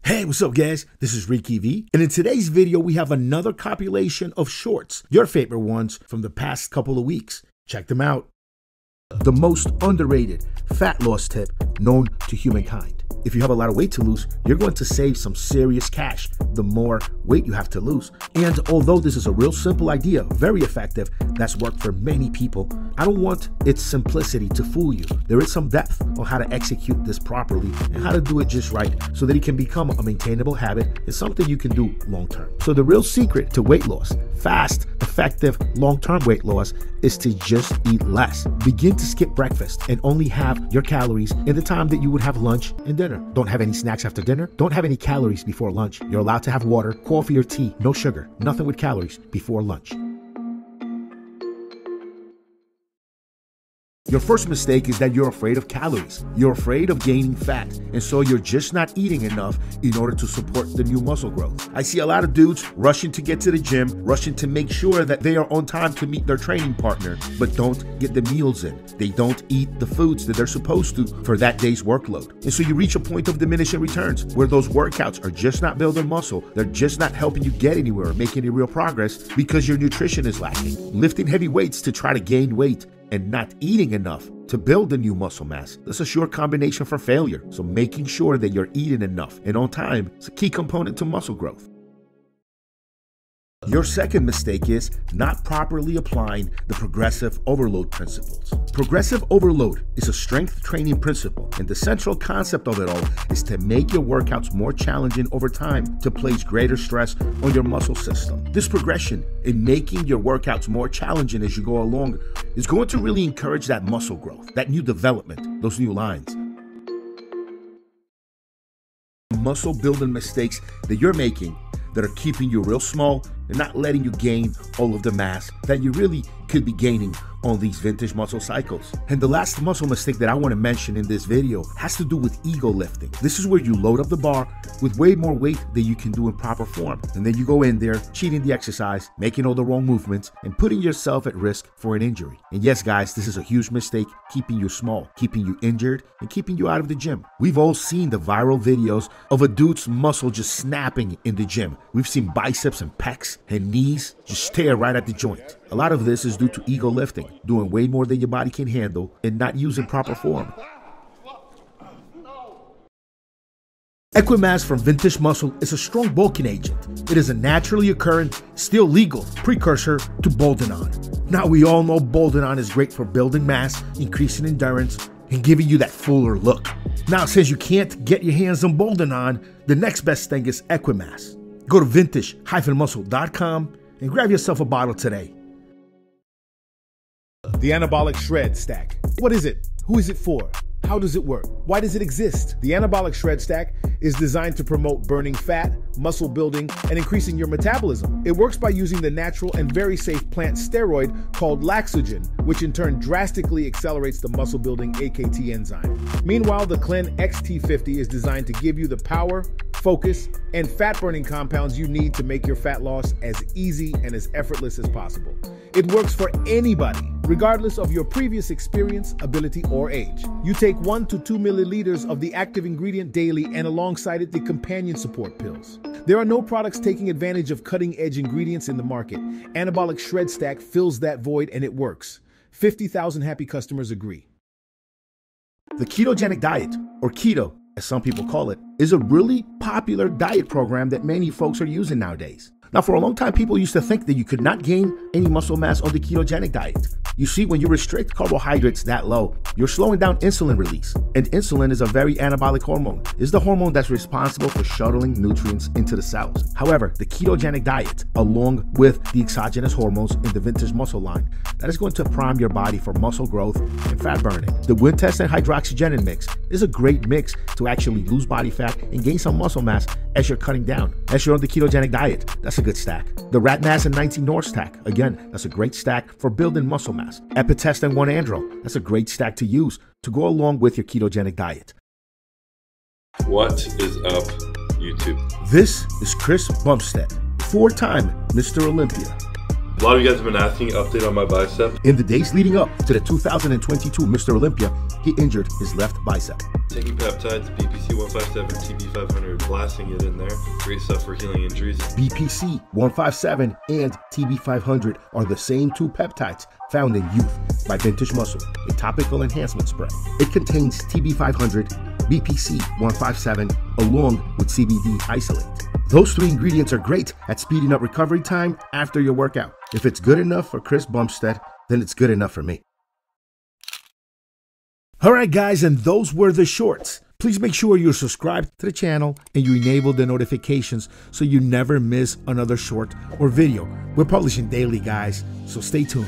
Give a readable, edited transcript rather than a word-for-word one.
Hey, what's up guys? This is Ricky V, and in today's video we have another compilation of shorts, your favorite ones from the past couple of weeks. Check them out. The most underrated fat loss tip known to humankind. If you have a lot of weight to lose, you're going to save some serious cash the more weight you have to lose. And although this is a real simple idea, very effective, that's worked for many people, I don't want its simplicity to fool you. There is some depth on how to execute this properly and how to do it just right so that it can become a maintainable habit and something you can do long term. So the real secret to weight loss, fast, effective, long-term weight loss, is to just eat less. Begin to skip breakfast and only have your calories in the time that you would have lunch and dinner. Don't have any snacks after dinner. Don't have any calories before lunch. You're allowed to have water, coffee, or tea. No sugar. Nothing with calories before lunch. Your first mistake is that you're afraid of calories. You're afraid of gaining fat, and so you're just not eating enough in order to support the new muscle growth. I see a lot of dudes rushing to get to the gym, rushing to make sure that they are on time to meet their training partner, but don't get the meals in. They don't eat the foods that they're supposed to for that day's workload. And so you reach a point of diminishing returns where those workouts are just not building muscle. They're just not helping you get anywhere or make any real progress because your nutrition is lacking. Lifting heavy weights to try to gain weight and not eating enough to build the new muscle mass, that's a sure combination for failure. So making sure that you're eating enough and on time is a key component to muscle growth. Your second mistake is not properly applying the progressive overload principles. Progressive overload is a strength training principle, and the central concept of it all is to make your workouts more challenging over time to place greater stress on your muscle system. This progression in making your workouts more challenging as you go along is going to really encourage that muscle growth, that new development, those new lines. Muscle building mistakes that you're making that are keeping you real small and not letting you gain all of the mass that you really could be gaining on these vintage muscle cycles. And the last muscle mistake that I want to mention in this video has to do with ego lifting. This is where you load up the bar with way more weight than you can do in proper form. And then you go in there, cheating the exercise, making all the wrong movements, and putting yourself at risk for an injury. And yes, guys, this is a huge mistake, keeping you small, keeping you injured, and keeping you out of the gym. We've all seen the viral videos of a dude's muscle just snapping in the gym. We've seen biceps and pecs and knees just tear right at the joint. A lot of this is due to ego lifting, doing way more than your body can handle and not using proper form. Equimass from Vintage Muscle is a strong bulking agent. It is a naturally occurring, still legal, precursor to Boldenon. Now we all know Boldenon is great for building mass, increasing endurance, and giving you that fuller look. Now since you can't get your hands on Boldenon, the next best thing is Equimass. Go to vintage-muscle.com and grab yourself a bottle today. The anabolic shred stack. What is it? Who is it for? How does it work? Why does it exist? The anabolic shred stack is designed to promote burning fat, muscle building, and increasing your metabolism. It works by using the natural and very safe plant steroid called laxogen, which in turn drastically accelerates the muscle building AKT enzyme. Meanwhile, the Clen XT50 is designed to give you the power, focus, and fat burning compounds you need to make your fat loss as easy and as effortless as possible. It works for anybody, regardless of your previous experience, ability, or age. You take 1 to 2 milliliters of the active ingredient daily and alongside it the companion support pills. There are no products taking advantage of cutting-edge ingredients in the market. Anabolic Shred Stack fills that void and it works. 50,000 happy customers agree. The ketogenic diet, or keto, as some people call it, is a really popular diet program that many folks are using nowadays. Now, for a long time, people used to think that you could not gain any muscle mass on the ketogenic diet. You see, when you restrict carbohydrates that low, you're slowing down insulin release. And insulin is a very anabolic hormone. It's the hormone that's responsible for shuttling nutrients into the cells. However, the ketogenic diet, along with the exogenous hormones in the Vintage Muscle line, that is going to prime your body for muscle growth and fat burning. The Wintest and hydroxygenin mix is a great mix to actually lose body fat and gain some muscle mass as you're cutting down, as you're on the ketogenic diet. That's a good stack. The Rat Mass and 19 North stack, again, that's a great stack for building muscle mass. Epitest and 1 Andro, that's a great stack to use to go along with your ketogenic diet. What is up, YouTube? This is Chris Bumstead, 4-time Mr. Olympia. A lot of you guys have been asking update on my bicep. In the days leading up to the 2022 Mr. Olympia, he injured his left bicep. Taking peptides, BPC 157, TB 500, blasting it in there. Great stuff for healing injuries. BPC 157 and TB 500 are the same two peptides found in Youth by Vintage Muscle, a topical enhancement spray. It contains TB 500, BPC 157, along with CBD isolate. Those three ingredients are great at speeding up recovery time after your workout. If it's good enough for Chris Bumstead, then it's good enough for me. All right, guys, and those were the shorts. Please make sure you're subscribed to the channel and you enable the notifications so you never miss another short or video. We're publishing daily, guys, so stay tuned.